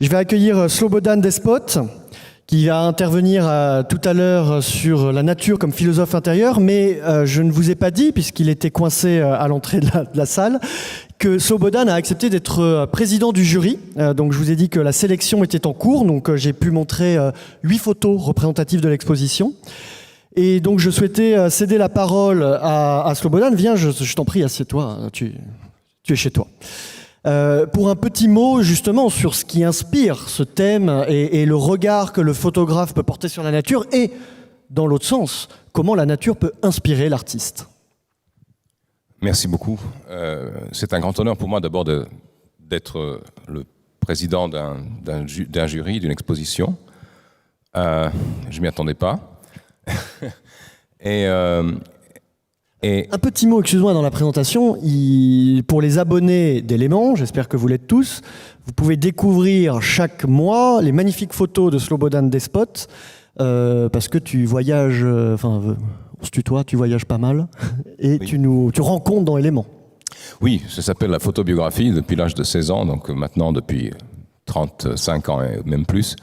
Je vais accueillir Slobodan Despot, qui va intervenir tout à l'heure sur la nature comme philosophe intérieur, mais je ne vous ai pas dit, puisqu'il était coincé à l'entrée de la salle, que Slobodan a accepté d'être président du jury. Donc je vous ai dit que la sélection était en cours, donc j'ai pu montrer 8 photos représentatives de l'exposition. Et donc je souhaitais céder la parole à Slobodan. Viens, je t'en prie, assieds-toi, tu es chez toi. Pour un petit mot justement sur ce qui inspire ce thème et le regard que le photographe peut porter sur la nature et, dans l'autre sens, comment la nature peut inspirer l'artiste. Merci beaucoup. C'est un grand honneur pour moi d'abord d'être le président d'un jury, d'une exposition. Je ne m'y attendais pas. Et un petit mot, excuse-moi, dans la présentation, pour les abonnés d'Éléments, j'espère que vous l'êtes tous, vous pouvez découvrir chaque mois les magnifiques photos de Slobodan Despot, parce que tu voyages, on se tutoie, tu voyages pas mal, et oui. tu rencontres dans Éléments. Oui, ça s'appelle la photobiographie depuis l'âge de 16 ans, donc maintenant depuis 35 ans et même plus.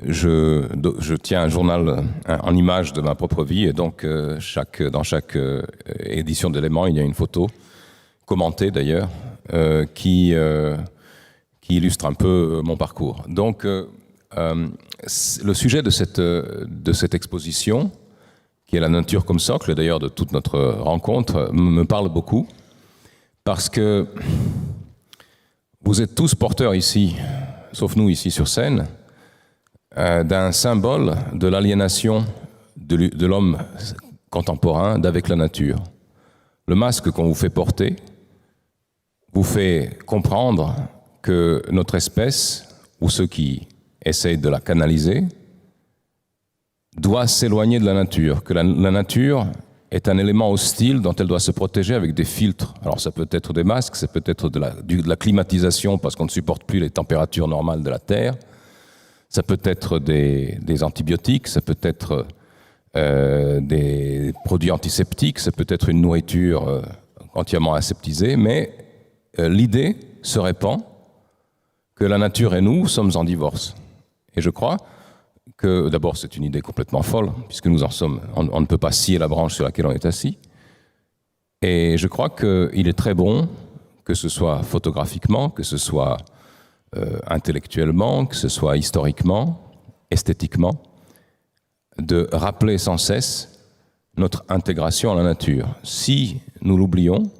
Je tiens un journal en images de ma propre vie et donc dans chaque édition d'Éléments, il y a une photo, commentée d'ailleurs, qui illustre un peu mon parcours. Donc le sujet de cette exposition, qui est la nature comme socle, d'ailleurs de toute notre rencontre, me parle beaucoup, parce que vous êtes tous porteurs ici, sauf nous ici sur scène, d'un symbole de l'aliénation de l'homme contemporain d'avec la nature. Le masque qu'on vous fait porter vous fait comprendre que notre espèce, ou ceux qui essayent de la canaliser, doit s'éloigner de la nature, que la nature est un élément hostile dont elle doit se protéger avec des filtres. Alors ça peut être des masques, ça peut être de la climatisation parce qu'on ne supporte plus les températures normales de la Terre, ça peut être des antibiotiques, ça peut être des produits antiseptiques, ça peut être une nourriture entièrement aseptisée, mais l'idée se répand que la nature et nous sommes en divorce. Et je crois que, d'abord, c'est une idée complètement folle, puisque nous en sommes, on ne peut pas scier la branche sur laquelle on est assis. Et je crois qu'il est très bon, que ce soit photographiquement, que ce soit intellectuellement, que ce soit historiquement, esthétiquement, de rappeler sans cesse notre intégration à la nature. Si nous l'oublions,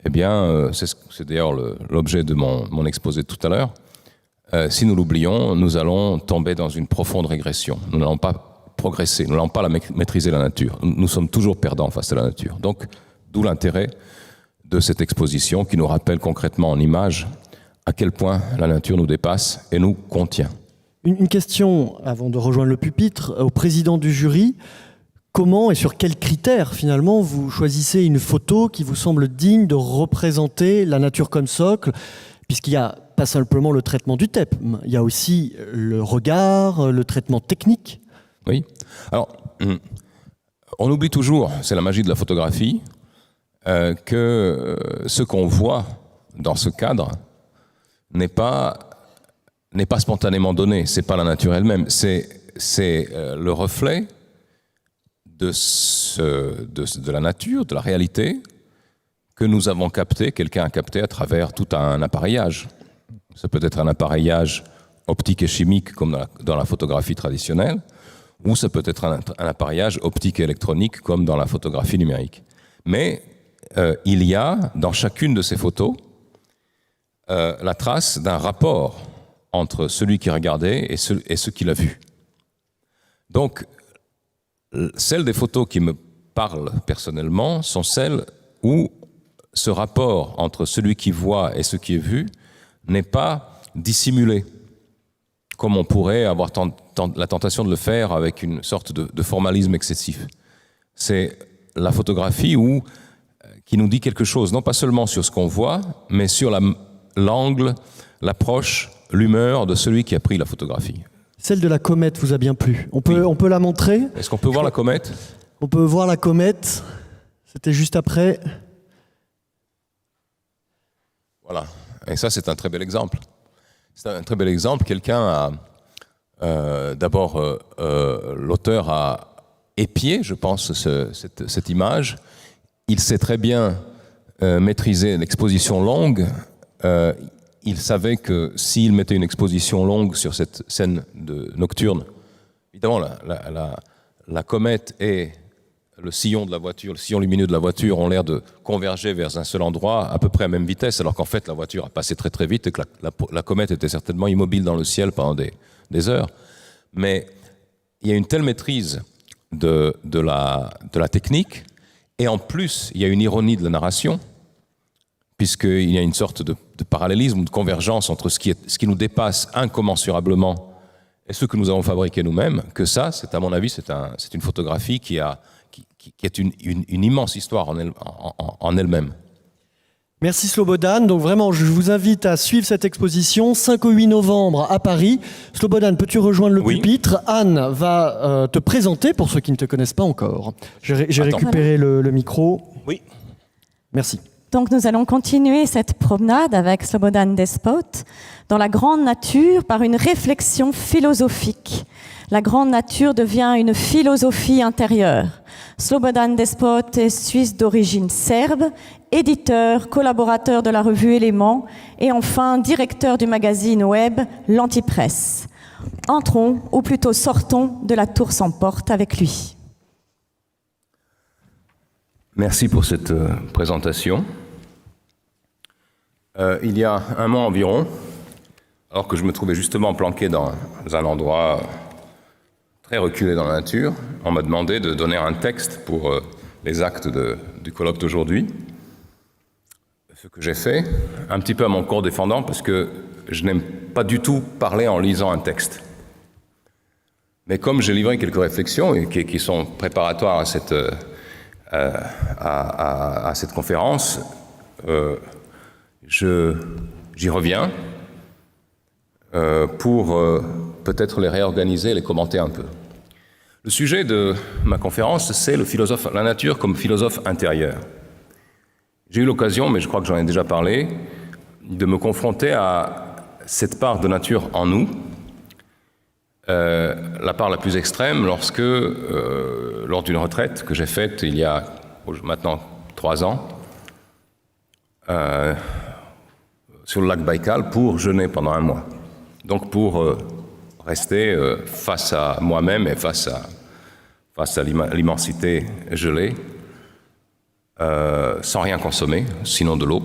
eh bien, c'est d'ailleurs l'objet de mon exposé tout à l'heure, si nous l'oublions, nous allons tomber dans une profonde régression. Nous n'allons pas progresser, nous n'allons pas maîtriser la nature. Nous sommes toujours perdants face à la nature. Donc, d'où l'intérêt de cette exposition qui nous rappelle concrètement en images à quel point la nature nous dépasse et nous contient. Une question, avant de rejoindre le pupitre, au président du jury. Comment et sur quels critères, finalement, vous choisissez une photo qui vous semble digne de représenter la nature comme socle, puisqu'il n'y a pas simplement le traitement du thème, il y a aussi le regard, le traitement technique. Oui. Alors, on oublie toujours, c'est la magie de la photographie, que ce qu'on voit dans ce cadre n'est pas spontanément donné, c'est pas la nature elle-même, c'est le reflet de la nature, de la réalité que nous avons capté, quelqu'un a capté à travers tout un appareillage. Ça peut être un appareillage optique et chimique comme dans la photographie traditionnelle, ou ça peut être un appareillage optique et électronique comme dans la photographie numérique. Mais il y a dans chacune de ces photos la trace d'un rapport entre celui qui regardait et ce qu'il a vu. Donc, celles des photos qui me parlent personnellement sont celles où ce rapport entre celui qui voit et ce qui est vu n'est pas dissimulé, comme on pourrait avoir la tentation de le faire avec une sorte de formalisme excessif. C'est la photographie qui nous dit quelque chose, non pas seulement sur ce qu'on voit, mais sur l'angle, l'approche, l'humeur de celui qui a pris la photographie. Celle de la comète vous a bien plu. On peut la montrer. Est-ce qu'on peut voir la comète ? On peut voir la comète. C'était juste après. Voilà. Et ça, c'est un très bel exemple. C'est un très bel exemple. Quelqu'un a... d'abord, l'auteur a épié, je pense, cette image. Il sait très bien maîtriser l'exposition longue. Il savait que s'il mettait une exposition longue sur cette scène nocturne, évidemment, la comète et le sillon de la voiture, le sillon lumineux de la voiture ont l'air de converger vers un seul endroit, à peu près à même vitesse, alors qu'en fait, la voiture a passé très très vite et que la comète était certainement immobile dans le ciel pendant des heures. Mais il y a une telle maîtrise de la technique, et en plus, il y a une ironie de la narration, puisqu'il y a une sorte de parallélisme ou de convergence entre ce qui nous dépasse incommensurablement et ce que nous avons fabriqué nous-mêmes, que ça, c'est à mon avis, c'est une photographie qui est une immense histoire en elle-même. Merci Slobodan. Donc vraiment, je vous invite à suivre cette exposition, 5 au 8 novembre à Paris. Slobodan, peux-tu rejoindre le pupitre? Anne va te présenter pour ceux qui ne te connaissent pas encore. J'ai récupéré le micro. Oui. Merci. Donc nous allons continuer cette promenade avec Slobodan Despot dans la grande nature par une réflexion philosophique. La grande nature devient une philosophie intérieure. Slobodan Despot est suisse d'origine serbe, éditeur, collaborateur de la revue Éléments et enfin directeur du magazine web L'Antipresse. Entrons, ou plutôt sortons de la tour sans porte avec lui. Merci pour cette présentation. Il y a un mois environ, alors que je me trouvais justement planqué dans un endroit très reculé dans la nature, on m'a demandé de donner un texte pour les actes du colloque d'aujourd'hui. Ce que j'ai fait, un petit peu à mon corps défendant, parce que je n'aime pas du tout parler en lisant un texte. Mais comme j'ai livré quelques réflexions et qui sont préparatoires à cette conférence, j'y reviens pour peut-être les réorganiser et les commenter un peu. Le sujet de ma conférence, c'est la nature comme philosophe intérieur. J'ai eu l'occasion, mais je crois que j'en ai déjà parlé, de me confronter à cette part de nature en nous, la part la plus extrême lorsque, lors d'une retraite que j'ai faite il y a maintenant 3 ans, sur le lac Baïkal pour jeûner pendant 1 mois. Donc pour rester face à moi-même et face à l'immensité gelée, sans rien consommer, sinon de l'eau,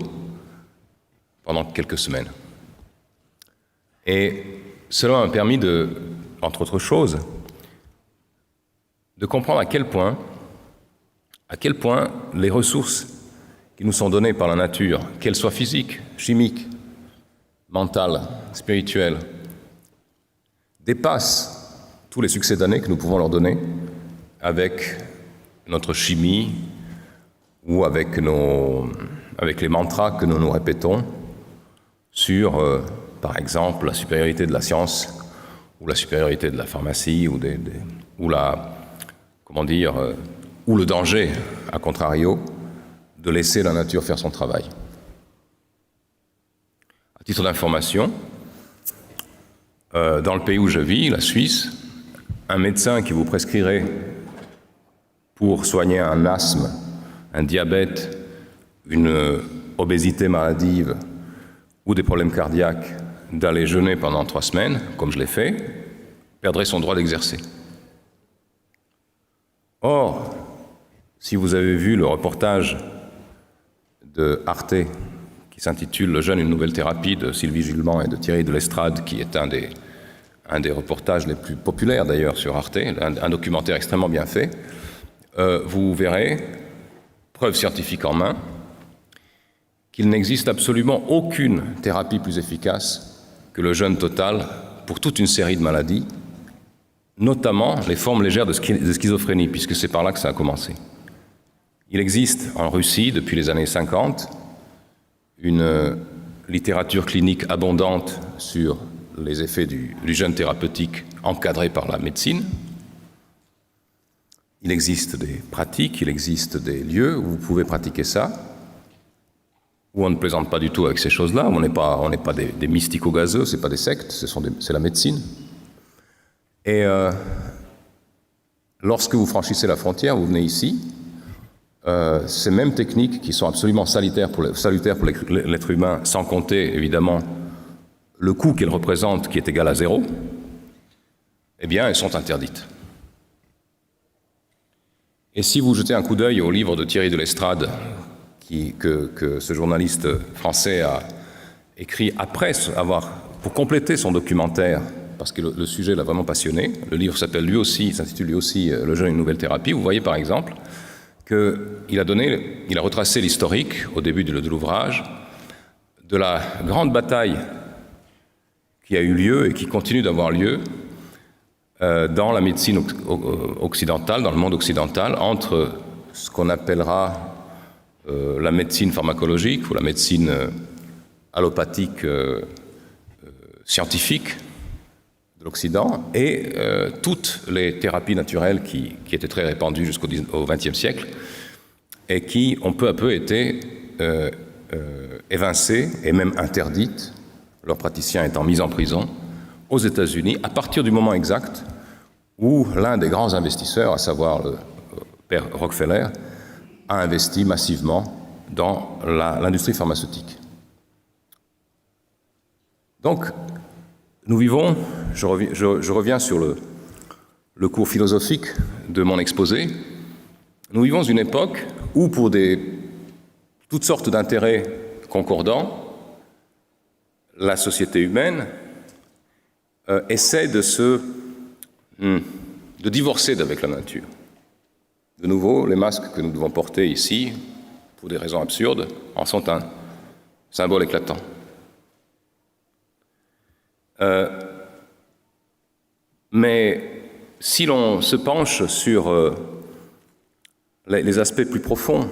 pendant quelques semaines. Et cela m'a permis entre autres choses, de comprendre à quel point les ressources qui nous sont données par la nature, qu'elles soient physiques, chimiques, mentales, spirituelles, dépassent tous les succédanés que nous pouvons leur donner avec notre chimie ou avec les mantras que nous nous répétons sur, par exemple, la supériorité de la science ou la supériorité de la pharmacie ou ou le danger, à contrario, de laisser la nature faire son travail. À titre d'information, dans le pays où je vis, la Suisse, un médecin qui vous prescrirait pour soigner un asthme, un diabète, une obésité maladive ou des problèmes cardiaques, d'aller jeûner pendant 3 semaines, comme je l'ai fait, perdrait son droit d'exercer. Or, si vous avez vu le reportage de Arte qui s'intitule « Le jeûne, une nouvelle thérapie » de Sylvie Gilman et de Thierry de l'Estrade, qui est un des reportages les plus populaires d'ailleurs sur Arte, un documentaire extrêmement bien fait, vous verrez, preuve scientifique en main, qu'il n'existe absolument aucune thérapie plus efficace que le jeûne total pour toute une série de maladies, notamment les formes légères de schizophrénie, puisque c'est par là que ça a commencé. Il existe en Russie, depuis les années 50, une littérature clinique abondante sur les effets du jeûne thérapeutique encadré par la médecine. Il existe des pratiques, il existe des lieux où vous pouvez pratiquer ça, où on ne plaisante pas du tout avec ces choses-là, on n'est pas des mystico-gazeux, c'est pas des sectes, c'est la médecine. Et lorsque vous franchissez la frontière, vous venez ici, ces mêmes techniques qui sont absolument salutaires pour l'être humain, sans compter évidemment le coût qu'elles représentent, qui est égal à 0, eh bien, elles sont interdites. Et si vous jetez un coup d'œil au livre de Thierry de Lestrade, que ce journaliste français a écrit après pour compléter son documentaire, parce que le sujet l'a vraiment passionné, le livre s'intitule lui aussi Le jeûne, une nouvelle thérapie, vous voyez par exemple qu'il a retracé l'historique, au début de l'ouvrage, de la grande bataille qui a eu lieu et qui continue d'avoir lieu dans la médecine occidentale, dans le monde occidental, entre ce qu'on appellera la médecine pharmacologique ou la médecine allopathique scientifique de l'Occident et toutes les thérapies naturelles qui étaient très répandues jusqu'au XXe siècle et qui ont peu à peu été évincées et même interdites, leurs praticiens étant mis en prison aux États-Unis, à partir du moment exact où l'un des grands investisseurs, à savoir le père Rockefeller, a investi massivement dans l'industrie pharmaceutique. Donc, nous vivons, je reviens sur le cours philosophique de mon exposé, nous vivons une époque où, pour toutes sortes d'intérêts concordants, la société humaine essaie de divorcer d'avec la nature. De nouveau, les masques que nous devons porter ici, pour des raisons absurdes, en sont un symbole éclatant. Mais si l'on se penche sur les aspects plus profonds,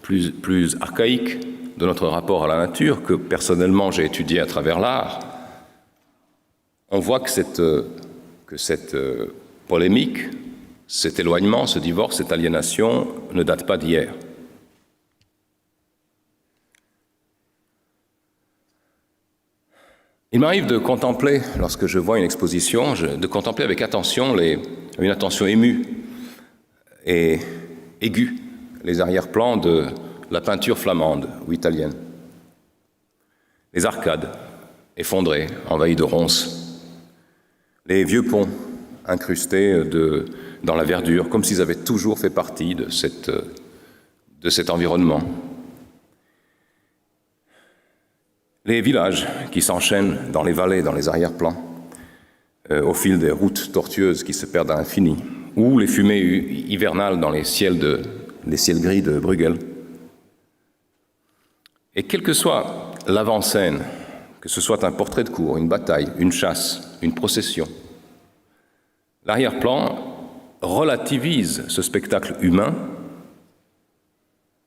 plus archaïques de notre rapport à la nature, que personnellement j'ai étudié à travers l'art, on voit que cette polémique, cet éloignement, ce divorce, cette aliénation ne date pas d'hier. Il m'arrive de contempler, lorsque je vois une exposition, de contempler avec attention, une attention émue et aiguë, les arrière-plans de la peinture flamande ou italienne. Les arcades effondrées, envahies de ronces. Les vieux ponts incrustés dans la verdure, comme s'ils avaient toujours fait partie de cet environnement. Les villages qui s'enchaînent dans les vallées, dans les arrière-plans, au fil des routes tortueuses qui se perdent à l'infini, ou les fumées hivernales dans les ciels gris de Bruegel. Et quelle que soit l'avant-scène, que ce soit un portrait de cour, une bataille, une chasse, une procession, l'arrière-plan relativise ce spectacle humain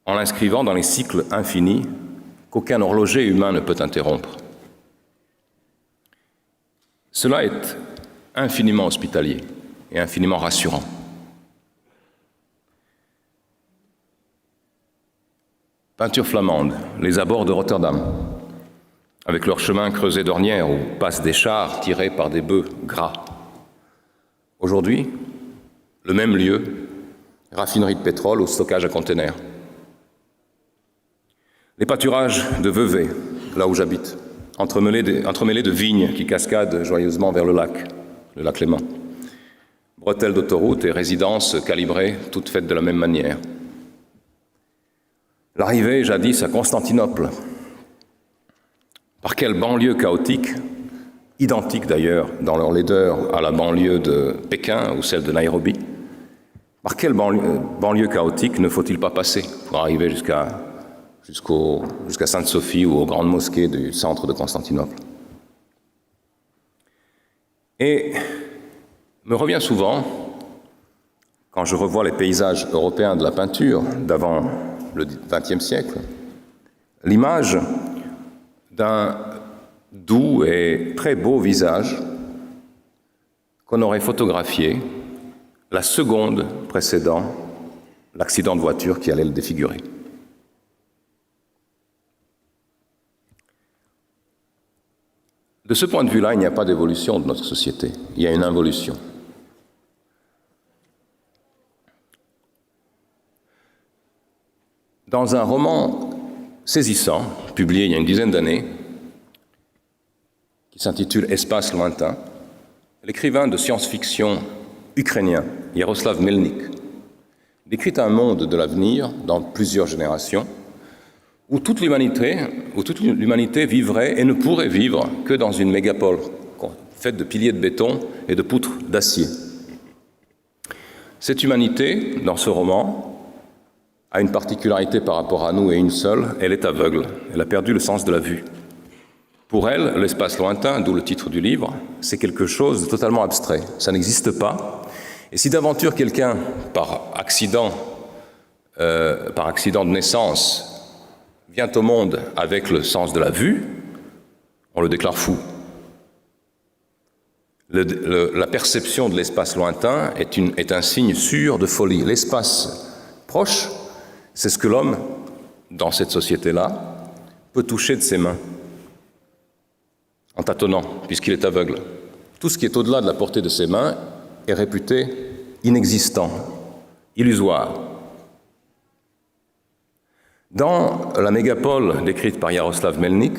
en l'inscrivant dans les cycles infinis qu'aucun horloger humain ne peut interrompre. Cela est infiniment hospitalier et infiniment rassurant. Peinture flamande, les abords de Rotterdam, avec leurs chemins creusés d'ornières où passent des chars tirés par des bœufs gras. Aujourd'hui, le même lieu, raffinerie de pétrole ou stockage à containers. Les pâturages de Vevey, là où j'habite, entremêlés de vignes qui cascadent joyeusement vers le lac Léman. Bretelles d'autoroute et résidences calibrées, toutes faites de la même manière. L'arrivée, jadis, à Constantinople. Par quelle banlieue chaotique, identique d'ailleurs dans leur laideur à la banlieue de Pékin ou celle de Nairobi, par quelle banlieue chaotique ne faut-il pas passer pour arriver jusqu'à Sainte-Sophie ou aux grandes mosquées du centre de Constantinople? Et me revient souvent, quand je revois les paysages européens de la peinture d'avant le XXe siècle, l'image d'un doux et très beau visage qu'on aurait photographié la seconde précédant l'accident de voiture qui allait le défigurer. De ce point de vue-là, il n'y a pas d'évolution de notre société, il y a une involution. Dans un roman saisissant, publié il y a une dizaine d'années, qui s'intitule « Espace lointain », l'écrivain de science-fiction ukrainien Yaroslav Melnik décrit un monde de l'avenir dans plusieurs générations où toute l'humanité vivrait et ne pourrait vivre que dans une mégapole faite de piliers de béton et de poutres d'acier. Cette humanité, dans ce roman, a une particularité par rapport à nous et une seule, elle est aveugle, elle a perdu le sens de la vue. Pour elle, l'espace lointain, d'où le titre du livre, c'est quelque chose de totalement abstrait, ça n'existe pas. Et si d'aventure quelqu'un, par accident de naissance, vient au monde avec le sens de la vue, on le déclare fou. La perception de l'espace lointain est un signe sûr de folie. L'espace proche, c'est ce que l'homme, dans cette société-là, peut toucher de ses mains, en tâtonnant, puisqu'il est aveugle. Tout ce qui est au-delà de la portée de ses mains est réputé inexistant, illusoire. Dans la mégapole décrite par Yaroslav Melnik,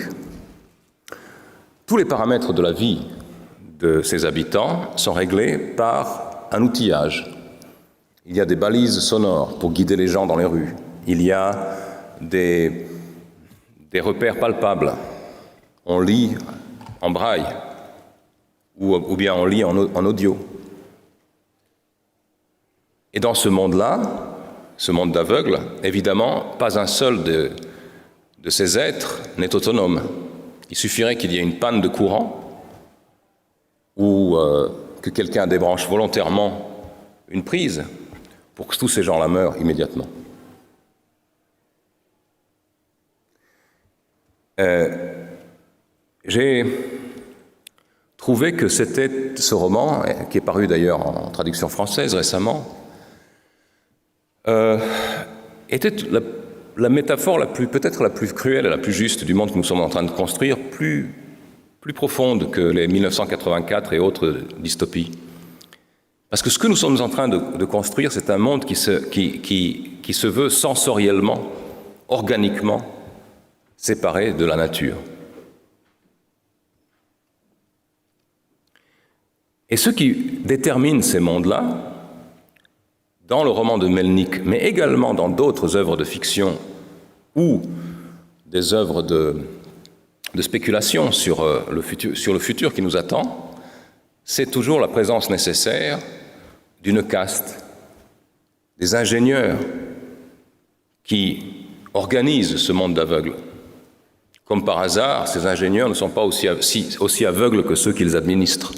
tous les paramètres de la vie de ses habitants sont réglés par un outillage. Il y a des balises sonores pour guider les gens dans les rues. Il y a des repères palpables. On lit en braille ou bien on lit en audio. Et dans ce monde-là, ce monde d'aveugles, évidemment, pas un seul de ces êtres n'est autonome. Il suffirait qu'il y ait une panne de courant ou que quelqu'un débranche volontairement une prise pour que tous ces gens-là meurent immédiatement. J'ai trouvé que ce roman, qui est paru d'ailleurs en traduction française récemment, était la métaphore peut-être la plus cruelle et la plus juste du monde que nous sommes en train de construire, plus profonde que les 1984 et autres dystopies. Parce que ce que nous sommes en train de construire, c'est un monde qui se veut sensoriellement, organiquement séparé de la nature. Et ce qui détermine ces mondes-là, dans le roman de Melnik, mais également dans d'autres œuvres de fiction ou des œuvres de spéculation sur le futur qui nous attend, c'est toujours la présence nécessaire d'une caste, des ingénieurs qui organisent ce monde d'aveugles. Comme par hasard, ces ingénieurs ne sont pas aussi aveugles que ceux qu'ils administrent.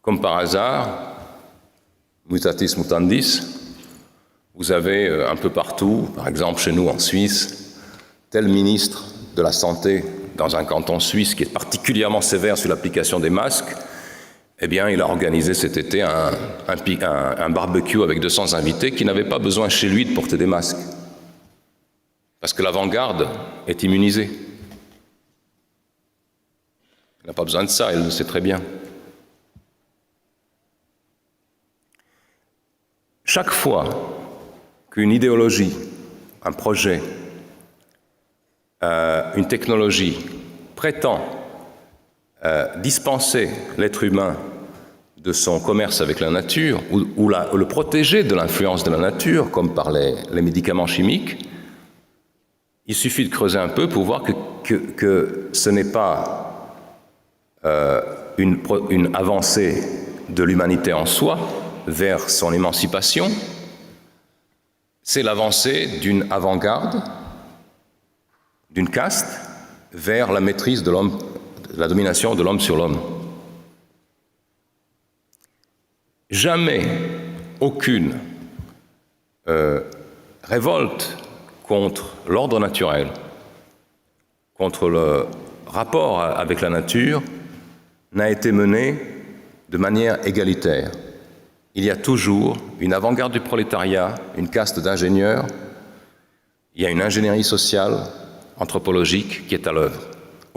Comme par hasard, mutatis mutandis, vous avez un peu partout, par exemple chez nous en Suisse, tel ministre de la Santé dans un canton suisse qui est particulièrement sévère sur l'application des masques, eh bien, il a organisé cet été un barbecue avec 200 invités qui n'avaient pas besoin chez lui de porter des masques. Parce que l'avant-garde est immunisée. Il n'a pas besoin de ça, il le sait très bien. Chaque fois qu'une idéologie, un projet, une technologie prétend dispenser l'être humain de son commerce avec la nature ou le protéger de l'influence de la nature, comme par les médicaments chimiques, il suffit de creuser un peu pour voir que ce n'est pas une avancée de l'humanité en soi vers son émancipation, c'est l'avancée d'une avant-garde, d'une caste, vers la maîtrise de l'homme, la domination de l'homme sur l'homme. Jamais aucune révolte contre l'ordre naturel, contre le rapport avec la nature, n'a été menée de manière égalitaire. Il y a toujours une avant-garde du prolétariat, une caste d'ingénieurs, il y a une ingénierie sociale, anthropologique qui est à l'œuvre.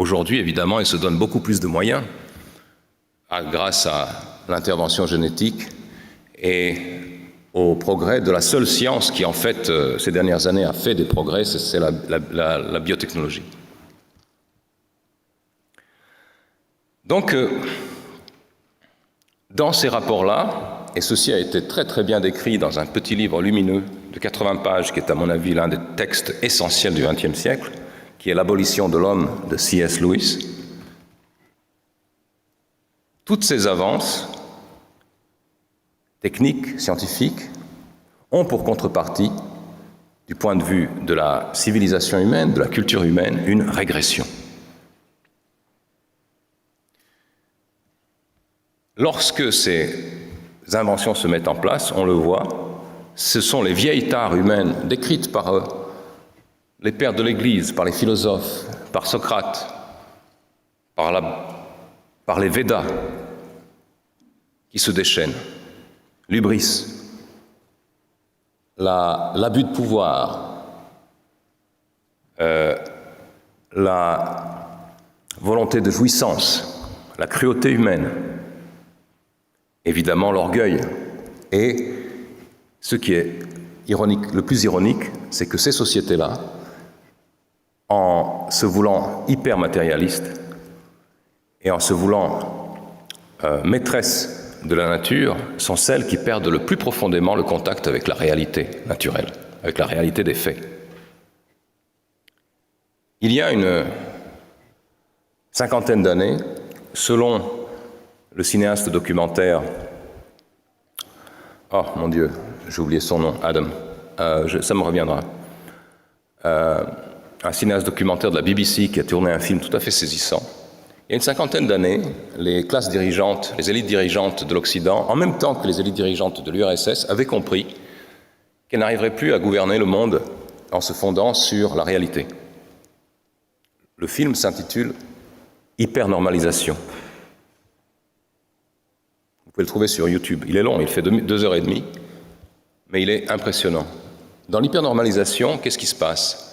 Aujourd'hui, évidemment, il se donne beaucoup plus de moyens grâce à l'intervention génétique et au progrès de la seule science qui, en fait, ces dernières années a fait des progrès, c'est la biotechnologie. Donc, dans ces rapports-là, et ceci a été très très bien décrit dans un petit livre lumineux de 80 pages, qui est à mon avis l'un des textes essentiels du XXe siècle, qui est L'abolition de l'homme de C.S. Lewis. Toutes ces avances techniques, scientifiques, ont pour contrepartie, du point de vue de la civilisation humaine, de la culture humaine, une régression. Lorsque ces inventions se mettent en place, on le voit, ce sont les vieilles tares humaines décrites par les pères de l'Église, par les philosophes, par Socrate, par les Védas, qui se déchaînent. L'hubris, l'abus de pouvoir, la volonté de jouissance, la cruauté humaine, évidemment l'orgueil. Et ce qui est ironique, le plus ironique, c'est que ces sociétés-là, en se voulant hyper matérialistes et en se voulant maîtresses de la nature, sont celles qui perdent le plus profondément le contact avec la réalité naturelle, avec la réalité des faits. Il y a une cinquantaine d'années, selon le cinéaste documentaire, oh mon Dieu, j'ai oublié son nom, Adam, ça me reviendra, un cinéaste documentaire de la BBC qui a tourné un film tout à fait saisissant. Il y a une cinquantaine d'années, les classes dirigeantes, les élites dirigeantes de l'Occident, en même temps que les élites dirigeantes de l'URSS, avaient compris qu'elles n'arriveraient plus à gouverner le monde en se fondant sur la réalité. Le film s'intitule « Hypernormalisation ». Vous pouvez le trouver sur YouTube. Il est long, il fait 2h30, mais il est impressionnant. Dans l'hypernormalisation, qu'est-ce qui se passe?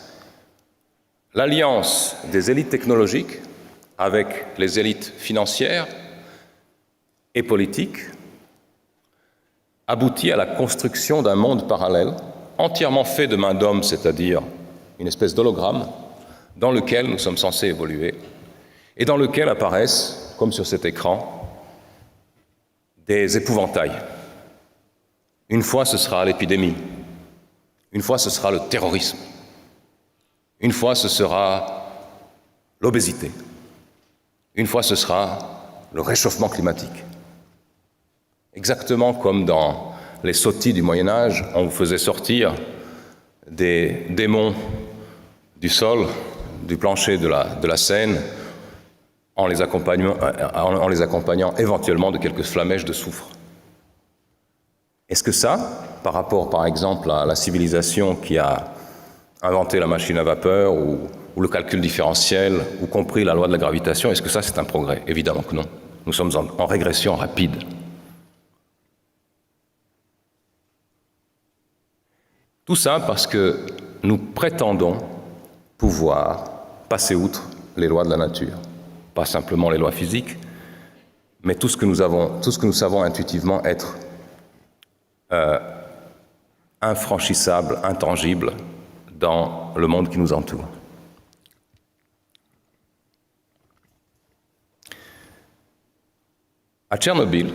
L'alliance des élites technologiques avec les élites financières et politiques aboutit à la construction d'un monde parallèle, entièrement fait de main d'homme, c'est-à-dire une espèce d'hologramme, dans lequel nous sommes censés évoluer, et dans lequel apparaissent, comme sur cet écran, des épouvantails. Une fois, ce sera l'épidémie. Une fois, ce sera le terrorisme. Une fois, ce sera l'obésité. Une fois, ce sera le réchauffement climatique. Exactement comme dans les sottis du Moyen-Âge, on vous faisait sortir des démons du sol, du plancher de la Seine, en les accompagnant éventuellement de quelques flamèches de soufre. Est-ce que ça, par rapport par exemple à la civilisation qui a inventé la machine à vapeur ou le calcul différentiel, ou compris la loi de la gravitation, est-ce que ça c'est un progrès? Évidemment que non. Nous sommes en régression rapide. Tout ça parce que nous prétendons pouvoir passer outre les lois de la nature. Pas simplement les lois physiques, mais tout ce que nous savons intuitivement être infranchissable, intangible dans le monde qui nous entoure. À Tchernobyl,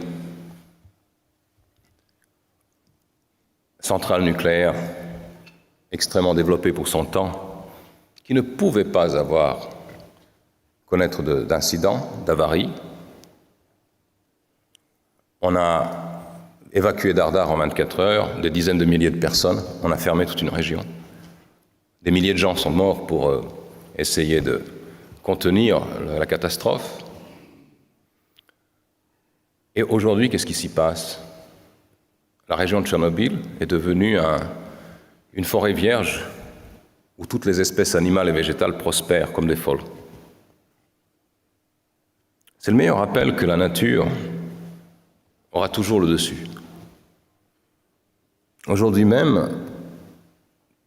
centrale nucléaire extrêmement développée pour son temps, qui ne pouvait pas connaître d'incidents, d'avaries. On a évacué Dardar en 24 heures, des dizaines de milliers de personnes, on a fermé toute une région. Des milliers de gens sont morts pour essayer de contenir la catastrophe. Et aujourd'hui, qu'est-ce qui s'y passe? La région de Tchernobyl est devenue une forêt vierge où toutes les espèces animales et végétales prospèrent comme des folles. C'est le meilleur rappel que la nature aura toujours le dessus. Aujourd'hui même,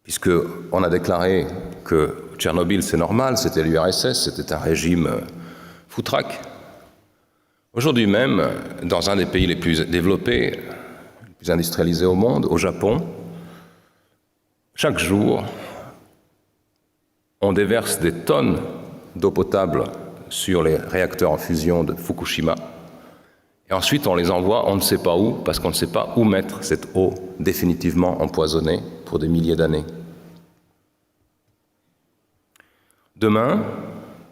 puisqu'on a déclaré que Tchernobyl, c'est normal, c'était l'URSS, c'était un régime foutraque. Aujourd'hui même, dans un des pays les plus développés, les plus industrialisés au monde, au Japon, chaque jour, on déverse des tonnes d'eau potable sur les réacteurs en fusion de Fukushima. Et ensuite, on les envoie on ne sait pas où, parce qu'on ne sait pas où mettre cette eau définitivement empoisonnée pour des milliers d'années. Demain,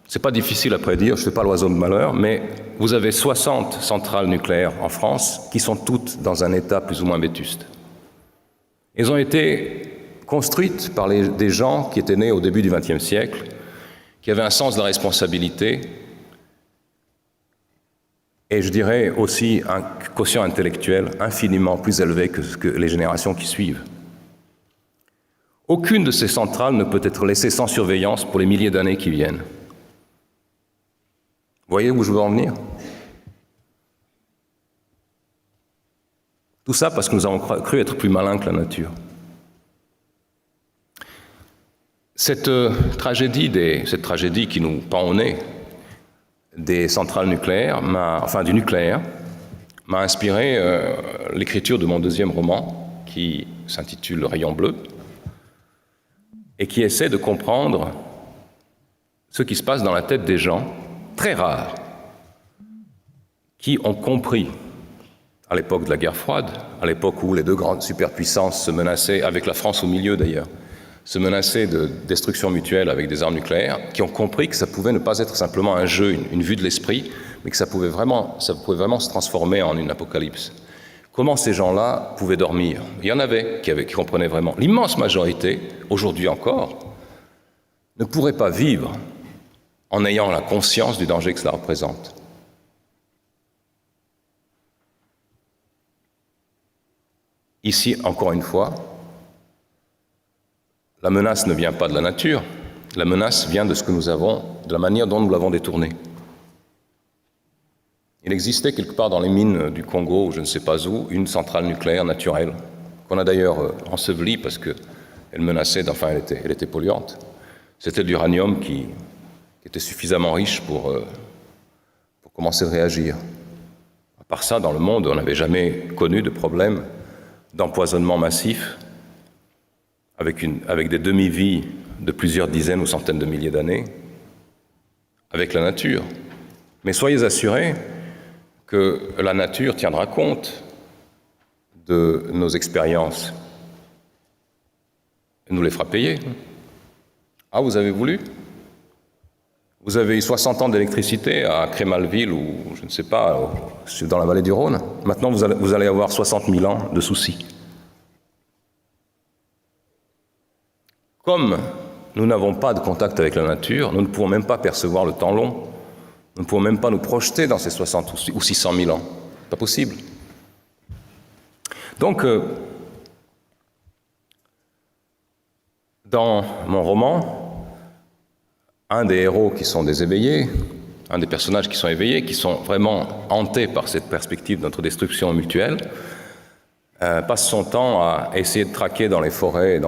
c'est pas difficile à prédire, je ne fais pas l'oiseau de malheur, mais vous avez 60 centrales nucléaires en France qui sont toutes dans un état plus ou moins vétuste. Elles ont été construites par des gens qui étaient nés au début du XXe siècle, qui avaient un sens de la responsabilité et je dirais aussi un quotient intellectuel infiniment plus élevé que les générations qui suivent. Aucune de ces centrales ne peut être laissée sans surveillance pour les milliers d'années qui viennent. Vous voyez où je veux en venir? Tout ça parce que nous avons cru être plus malins que la nature. Cette tragédie qui nous pend au nez des centrales nucléaires, du nucléaire, m'a inspiré l'écriture de mon deuxième roman qui s'intitule Le Rayon Bleu et qui essaie de comprendre ce qui se passe dans la tête des gens, très rares, qui ont compris, à l'époque de la guerre froide, à l'époque où les deux grandes superpuissances se menaçaient, avec la France au milieu d'ailleurs, se menaçaient de destruction mutuelle avec des armes nucléaires, qui ont compris que ça pouvait ne pas être simplement un jeu, une vue de l'esprit, mais que ça pouvait vraiment se transformer en une apocalypse. Comment ces gens-là pouvaient dormir? Il y en avait qui comprenaient vraiment. L'immense majorité, aujourd'hui encore, ne pourrait pas vivre en ayant la conscience du danger que cela représente. Ici, encore une fois, la menace ne vient pas de la nature, la menace vient de ce que nous avons, de la manière dont nous l'avons détournée. Il existait quelque part dans les mines du Congo, ou je ne sais pas où, une centrale nucléaire naturelle, qu'on a d'ailleurs ensevelie parce qu'elle menaçait, elle était polluante. C'était de l'uranium qui était suffisamment riche pour commencer à réagir. À part ça, dans le monde, on n'avait jamais connu de problème d'empoisonnement massif avec des demi-vies de plusieurs dizaines ou centaines de milliers d'années, avec la nature. Mais soyez assurés que la nature tiendra compte de nos expériences. Elle nous les fera payer. Ah, vous avez voulu? Vous avez eu 60 ans d'électricité à Crémalville ou, je ne sais pas, dans la vallée du Rhône. Maintenant, vous allez avoir 60 000 ans de soucis. Comme nous n'avons pas de contact avec la nature, nous ne pouvons même pas percevoir le temps long. Nous ne pouvons même pas nous projeter dans ces 60 ou 600 000 ans. Pas possible. Donc, dans mon roman, un des héros qui sont des éveillés, un des personnages qui sont éveillés, qui sont vraiment hantés par cette perspective de notre destruction mutuelle, passe son temps à essayer de traquer dans des forêts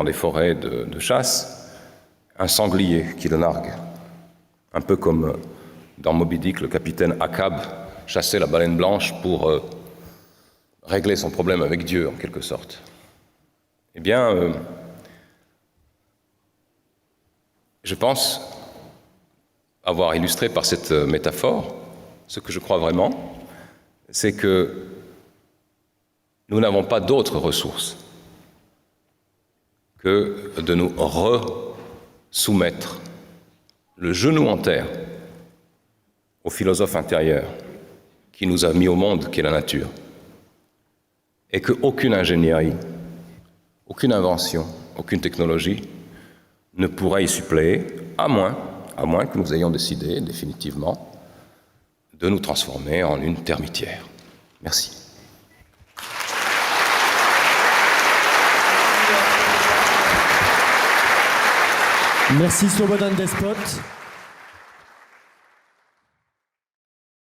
de chasse un sanglier qui le nargue. Un peu comme dans Moby Dick, le capitaine Ahab chassait la baleine blanche pour régler son problème avec Dieu, en quelque sorte. Eh bien, je pense avoir illustré par cette métaphore ce que je crois vraiment, c'est que nous n'avons pas d'autre ressource que de nous soumettre le genou en terre au philosophe intérieur qui nous a mis au monde, qui est la nature, et qu'aucune ingénierie, aucune invention, aucune technologie ne pourra y suppléer, à moins que nous ayons décidé définitivement de nous transformer en une termitière. Merci. Merci Slobodan Despot.